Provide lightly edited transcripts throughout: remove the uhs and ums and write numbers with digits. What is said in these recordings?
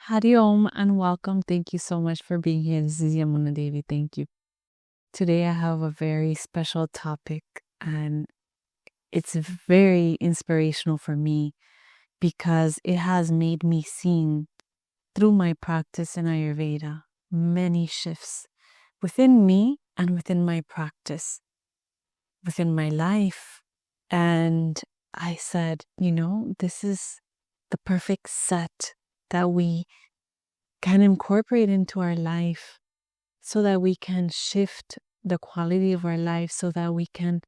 Hari Om and welcome. Thank you so much for being here. This is Yamuna Devi. Thank you. Today I have a very special topic and it's very inspirational for me because it has made me see through my practice in Ayurveda many shifts within me and within my practice, within my life. And I said, this is the perfect set that we can incorporate into our life so that we can shift the quality of our life so that we can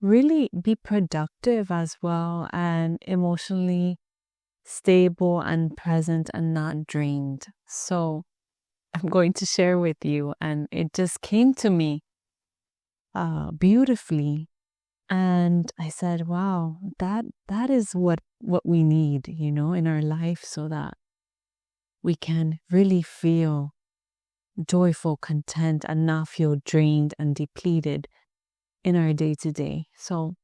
really be productive as well and emotionally stable and present and not drained. So I'm going to share with you, and it just came to me beautifully. And I said, wow, that is what we need, in our life so that we can really feel joyful, content, and not feel drained and depleted in our day to day. So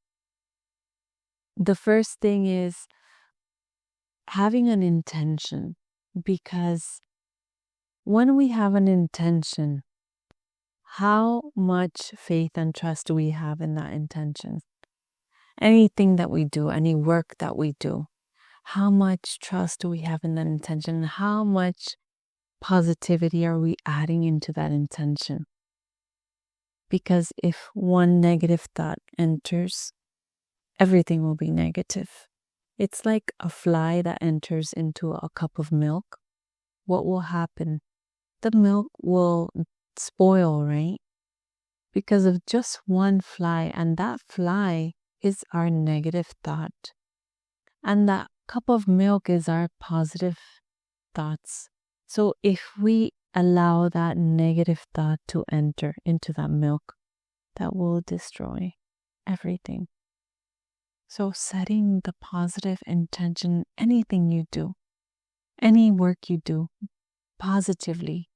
the first thing is having an intention, because when we have an intention, how much faith and trust do we have in that intention? Anything that we do, any work that we do, how much trust do we have in that intention? How much positivity are we adding into that intention? Because if one negative thought enters, everything will be negative. It's like a fly that enters into a cup of milk. What will happen? The milk will spoil, right? Because of just one fly, and that fly is our negative thought. And that cup of milk is our positive thoughts. So if we allow that negative thought to enter into that milk, that will destroy everything. So setting the positive intention, anything you do, any work you do, positively,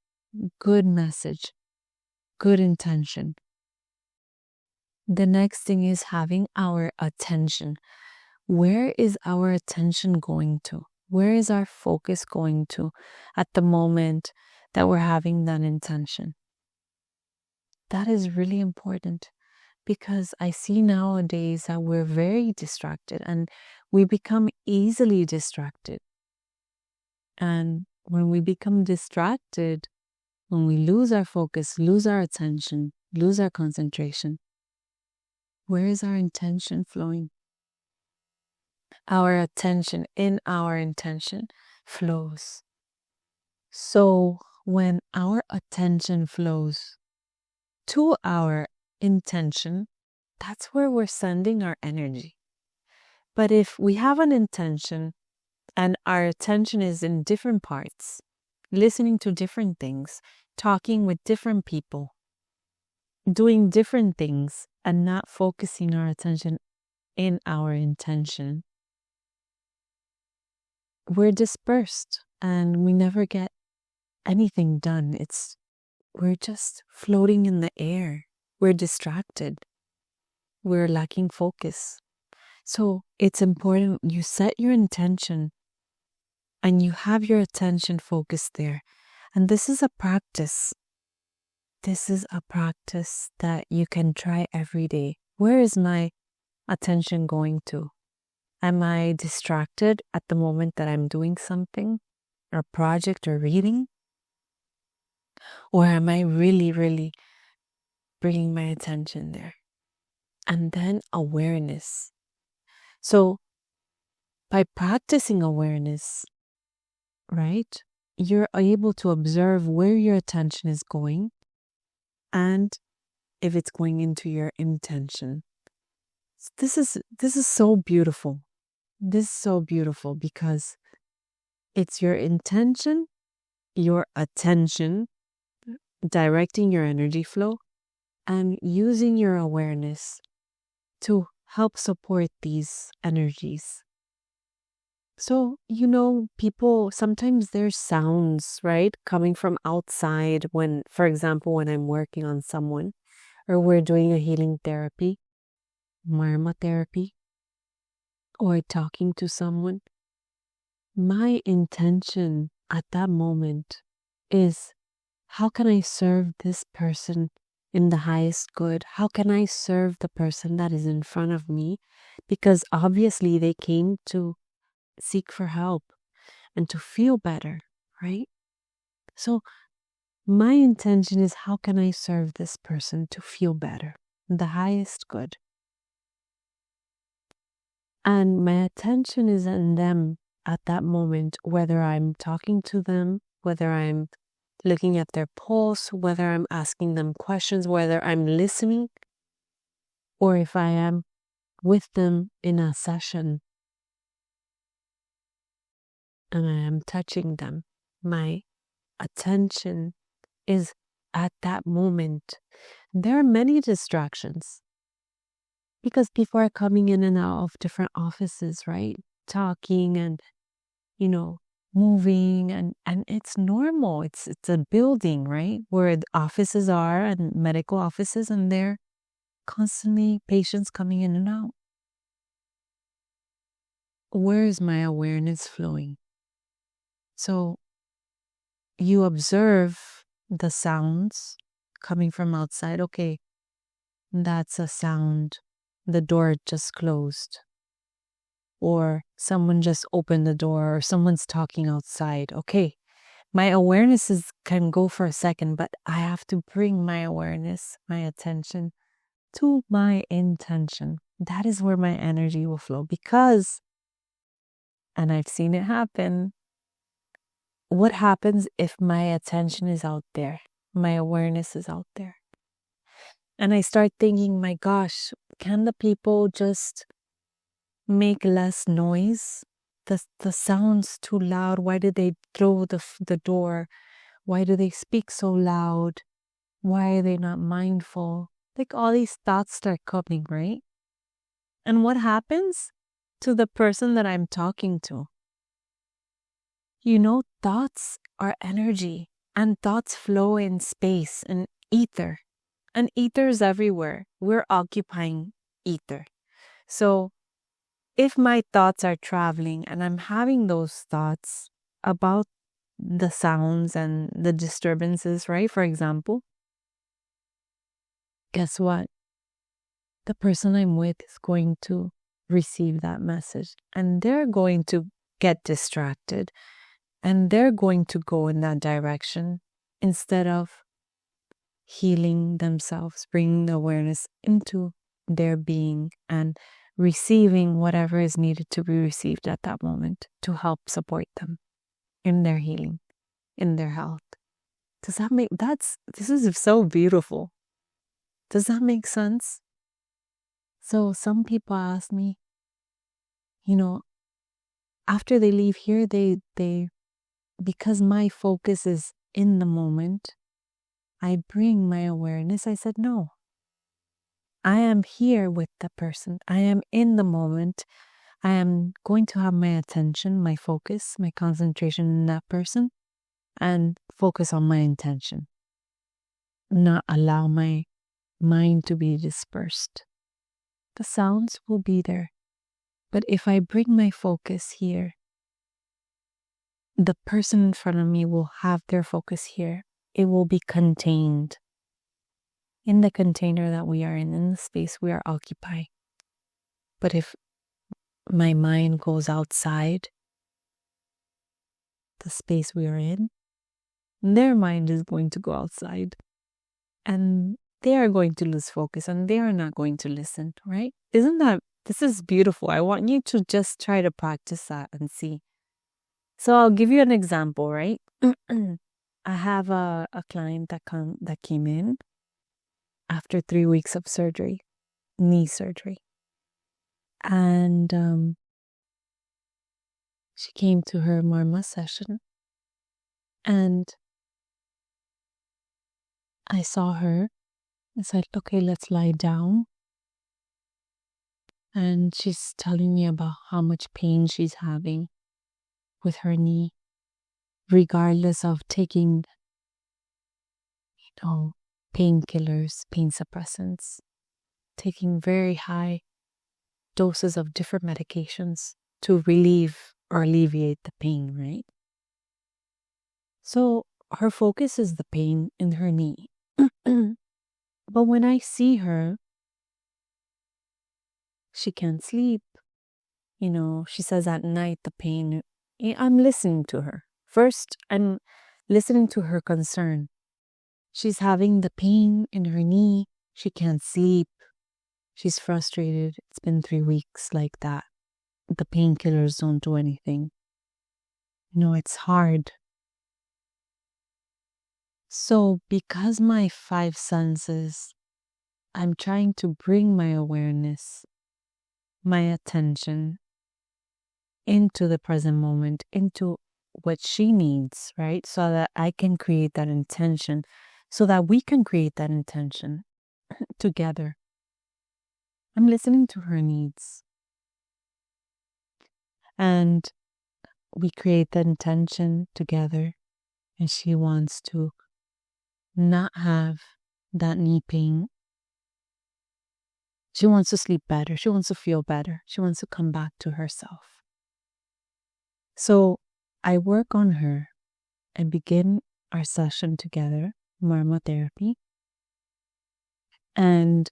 good message, good intention. The next thing is having our attention. Where is our attention going to? Where is our focus going to at the moment that we're having that intention? That is really important, because I see nowadays that we're very distracted and we become easily distracted. And when we become distracted, when we lose our focus, lose our attention, lose our concentration, where is our intention flowing? Our attention in our intention flows. So when our attention flows to our intention, that's where we're sending our energy. But if we have an intention and our attention is in different parts, listening to different things, talking with different people, doing different things, and not focusing our attention in our intention, we're dispersed and we never get anything done. We're just floating in the air. We're distracted. We're lacking focus. So it's important you set your intention and you have your attention focused there. And this is a practice. This is a practice that you can try every day. Where is my attention going to? Am I distracted at the moment that I'm doing something, or project or reading? Or am I really, really bringing my attention there? And then awareness. So by practicing awareness, right, you're able to observe where your attention is going and if it's going into your intention. This is so beautiful. This is so beautiful because it's your intention, your attention, directing your energy flow, and using your awareness to help support these energies. So, people, sometimes there's sounds, right, coming from outside when, for example, when I'm working on someone or we're doing a healing therapy, marma therapy, or talking to someone. My intention at that moment is, how can I serve this person in the highest good? How can I serve the person that is in front of me? Because obviously they came to seek for help and to feel better, right? So my intention is, how can I serve this person to feel better? The highest good. And my attention is on them at that moment, whether I'm talking to them, whether I'm looking at their pulse, whether I'm asking them questions, whether I'm listening, or if I am with them in a session and I am touching them. My attention is at that moment. There are many distractions because people are coming in and out of different offices, right? Talking and, moving, and it's normal. It's a building, right? Where the offices are and medical offices, and they're constantly patients coming in and out. Where is my awareness flowing? So you observe the sounds coming from outside. Okay, that's a sound. The door just closed. Or someone just opened the door, or someone's talking outside. Okay, my awareness can go for a second, but I have to bring my awareness, my attention to my intention. That is where my energy will flow because, and I've seen it happen, what happens if my attention is out there? My awareness is out there. And I start thinking, my gosh, can the people just make less noise? The sound's too loud. Why did they throw the door? Why do they speak so loud? Why are they not mindful? Like all these thoughts start coming, right? And what happens to the person that I'm talking to? Thoughts are energy, and thoughts flow in space and ether. And ether is everywhere. We're occupying ether. So if my thoughts are traveling and I'm having those thoughts about the sounds and the disturbances, right? For example, guess what? The person I'm with is going to receive that message and they're going to get distracted and they're going to go in that direction instead of healing themselves, bringing the awareness into their being and receiving whatever is needed to be received at that moment to help support them in their healing, in their health. Does that make this is so beautiful. Does that make sense? So some people ask me, after they leave here, they because my focus is in the moment, I bring my awareness. I said, no, I am here with the person. I am in the moment. I am going to have my attention, my focus, my concentration in that person and focus on my intention. Not allow my mind to be dispersed. The sounds will be there. But if I bring my focus here, the person in front of me will have their focus here. It will be contained in the container that we are in the space we are occupying. But if my mind goes outside the space we are in, their mind is going to go outside and they are going to lose focus and they are not going to listen, right? This is beautiful. I want you to just try to practice that and see. So I'll give you an example, right? I have a client that came in after 3 weeks of surgery, knee surgery. And she came to her Marma session and I saw her. I said, okay, let's lie down. And she's telling me about how much pain she's having with her knee, regardless of taking, painkillers, pain suppressants, taking very high doses of different medications to relieve or alleviate the pain, right? So her focus is the pain in her knee. But when I see her, she can't sleep. She says at night the pain. I'm listening to her. First, I'm listening to her concern. She's having the pain in her knee. She can't sleep. She's frustrated. It's been 3 weeks like that. The painkillers don't do anything. It's hard. So, because my 5 senses, I'm trying to bring my awareness, my attention into the present moment, into what she needs, right? So that I can create that intention, so that we can create that intention together. I'm listening to her needs. And we create that intention together. And she wants to not have that knee pain. She wants to sleep better. She wants to feel better. She wants to come back to herself. So I work on her and begin our session together, Marma therapy. And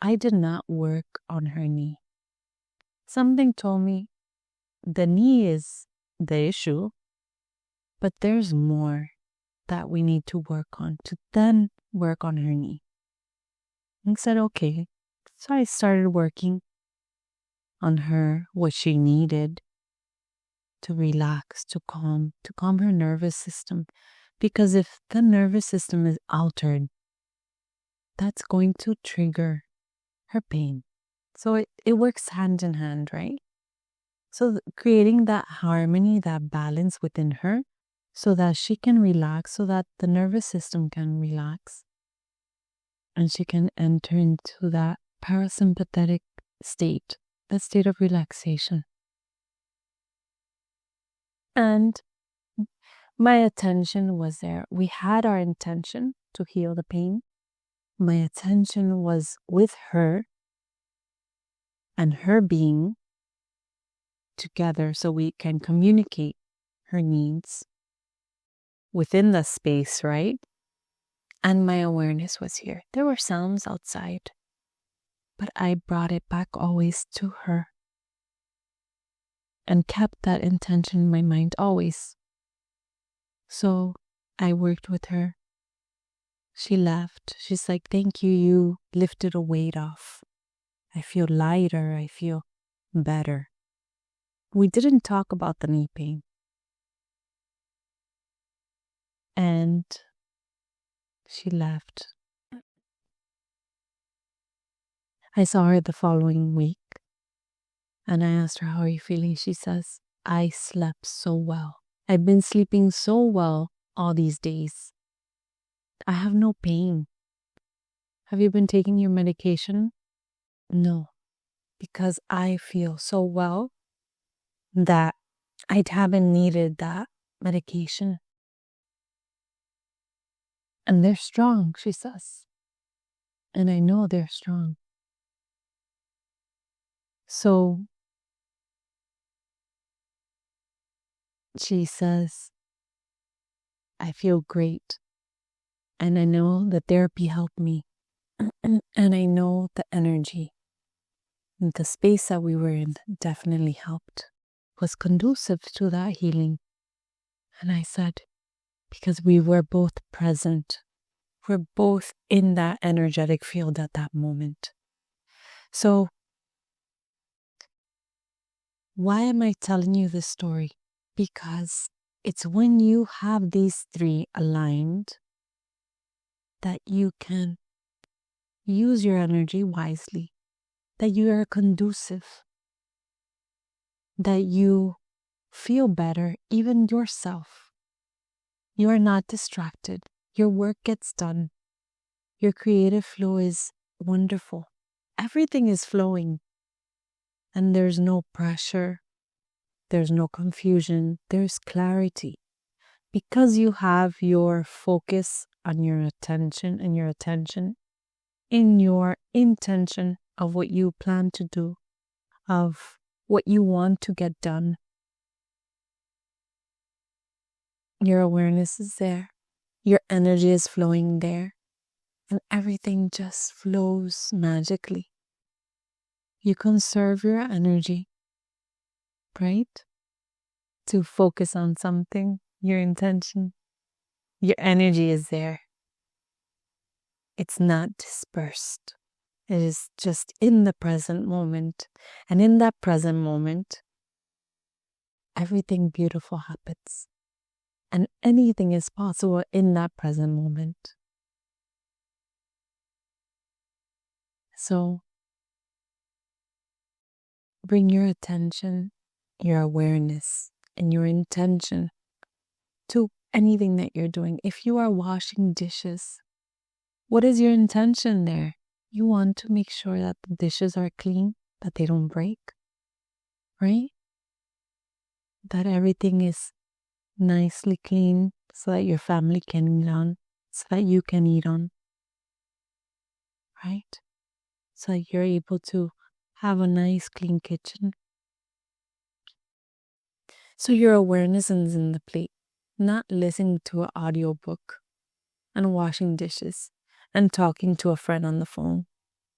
I did not work on her knee. Something told me the knee is the issue, but there's more that we need to work on to then work on her knee. And said, okay. So I started working on her, what she needed to relax, to calm her nervous system. Because if the nervous system is altered, that's going to trigger her pain. So it works hand in hand, right? So creating that harmony, that balance within her, so that she can relax, so that the nervous system can relax. And she can enter into that parasympathetic state, that state of relaxation. And my attention was there. We had our intention to heal the pain. My attention was with her and her being together so we can communicate her needs within the space, right? And my awareness was here. There were sounds outside, but I brought it back always to her and kept that intention in my mind always. So I worked with her. She left. She's like, thank you. You lifted a weight off. I feel lighter. I feel better. We didn't talk about the knee pain. And she left. I saw her the following week. And I asked her, how are you feeling? She says, I slept so well. I've been sleeping so well all these days. I have no pain. Have you been taking your medication? No, because I feel so well that I haven't needed that medication. And they're strong, she says. And I know they're strong. So she says, I feel great. And I know the therapy helped me. And I know the energy, the space that we were in definitely helped, was conducive to that healing. And I said, because we were both present, we're both in that energetic field at that moment. So why am I telling you this story? Because it's when you have these 3 aligned that you can use your energy wisely, that you are conducive, that you feel better, even yourself. You are not distracted. Your work gets done. Your creative flow is wonderful. Everything is flowing. And there's no pressure. There's no confusion. There's clarity. Because you have your focus on your attention and your attention in your intention of what you plan to do, of what you want to get done. Your awareness is there. Your energy is flowing there. And everything just flows magically. You conserve your energy, right? To focus on something, your intention. Your energy is there. It's not dispersed. It is just in the present moment. And in that present moment, everything beautiful happens. And anything is possible in that present moment. So, bring your attention, your awareness, and your intention to anything that you're doing. If you are washing dishes, what is your intention there? You want to make sure that the dishes are clean, that they don't break, right? That everything is nicely clean so that your family can eat on, so that you can eat on, right? So that you're able to have a nice clean kitchen. So your awareness is in the plate, not listening to an audiobook and washing dishes and talking to a friend on the phone.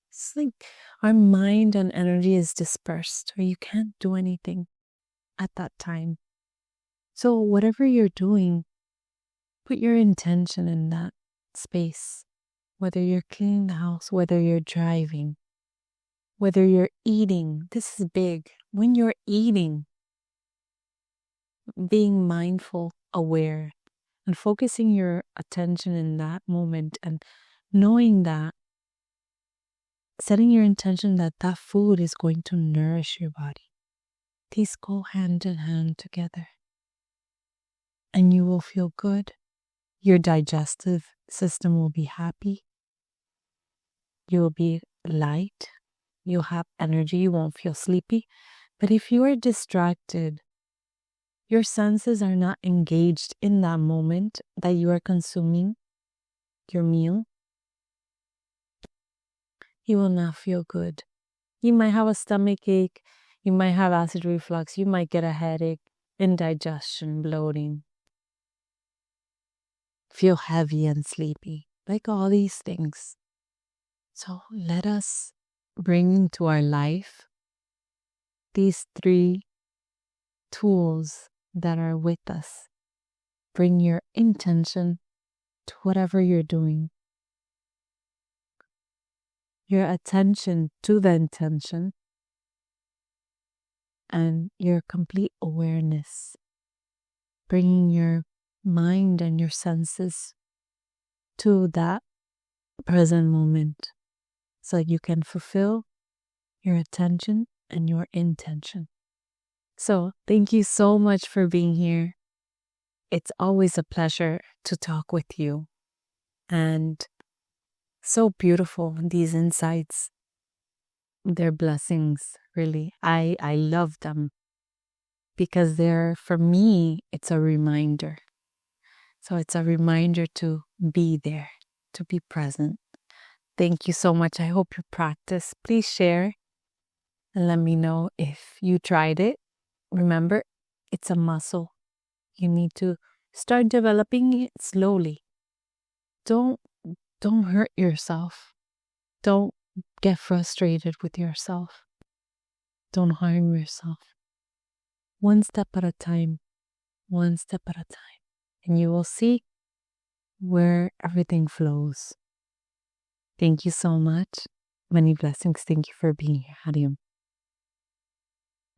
It's like our mind and energy is dispersed, or you can't do anything at that time. So whatever you're doing, put your intention in that space. Whether you're cleaning the house, whether you're driving, whether you're eating. This is big. When you're eating, being mindful, aware, and focusing your attention in that moment and knowing that, setting your intention that that food is going to nourish your body. These go hand in hand together. And you will feel good. Your digestive system will be happy. You will be light. You'll have energy. You won't feel sleepy. But if you are distracted, your senses are not engaged in that moment that you are consuming your meal, you will not feel good. You might have a stomach ache. You might have acid reflux. You might get a headache, indigestion, bloating. Feel heavy and sleepy, like all these things. So let us bring into our life these 3 tools that are with us. Bring your intention to whatever you're doing. Your attention to the intention. And your complete awareness. Bringing your mind and your senses to that present moment so you can fulfill your attention and your intention. So thank you so much for being here. It's always a pleasure to talk with you. And so beautiful, these insights. They're blessings, really. I love them because for me, it's a reminder. So it's a reminder to be there, to be present. Thank you so much. I hope you practice. Please share and let me know if you tried it. Remember, it's a muscle. You need to start developing it slowly. Don't hurt yourself. Don't get frustrated with yourself. Don't harm yourself. One step at a time. One step at a time. And you will see where everything flows. Thank you so much. Many blessings. Thank you for being here. Hariom.